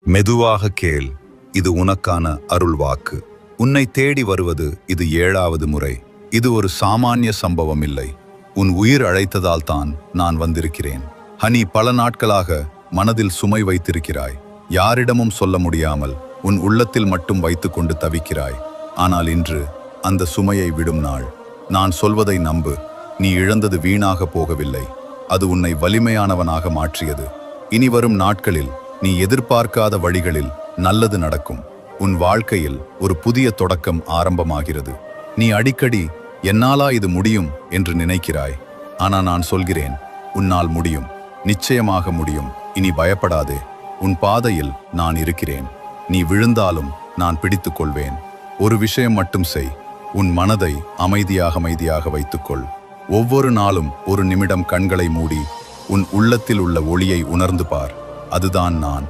மெதுவாக கேள், இது உனக்கான அருள் வாக்கு. உன்னை தேடி வருவது இது 7வது முறை. இது ஒரு சாமானிய சம்பவம் இல்லை. உன் உயிர் அழைத்ததால் தான் நான் வந்திருக்கிறேன். ஹனி, பல நாட்களாக மனதில் சுமை வைத்திருக்கிறாய். யாரிடமும் சொல்ல முடியாமல் உன் உள்ளத்தில் மட்டும் வைத்துக்கொண்டு தவிக்கிறாய். ஆனால் இன்று அந்த சுமையை விடும் நாள். நான் சொல்வதை நம்பு. நீ இழந்தது வீணாக போகவில்லை. அது உன்னை வலிமையானவனாக மாற்றியது. இனி வரும் நாட்களில் நீ எதிர்பார்க்காத வழிகளில் நல்லது நடக்கும். உன் வாழ்க்கையில் ஒரு புதிய தொடக்கம் ஆரம்பமாகிறது. நீ அடிக்கடி என்னாலா இது முடியும் என்று நினைக்கிறாய். ஆனா நான் சொல்கிறேன், உன்னால் முடியும். நிச்சயமாக முடியும். இனி பயப்படாதே. உன் பாதையில் நான் இருக்கிறேன். நீ விழுந்தாலும் நான் பிடித்துக் கொள்வேன். ஒரு விஷயம் மட்டும் செய். உன் மனதை அமைதியாக வைத்துக்கொள். ஒவ்வொரு நாளும் ஒரு நிமிடம் கண்களை மூடி உன் உள்ளத்தில் உள்ள ஒளியை உணர்ந்து பார். அதுதான் நான்.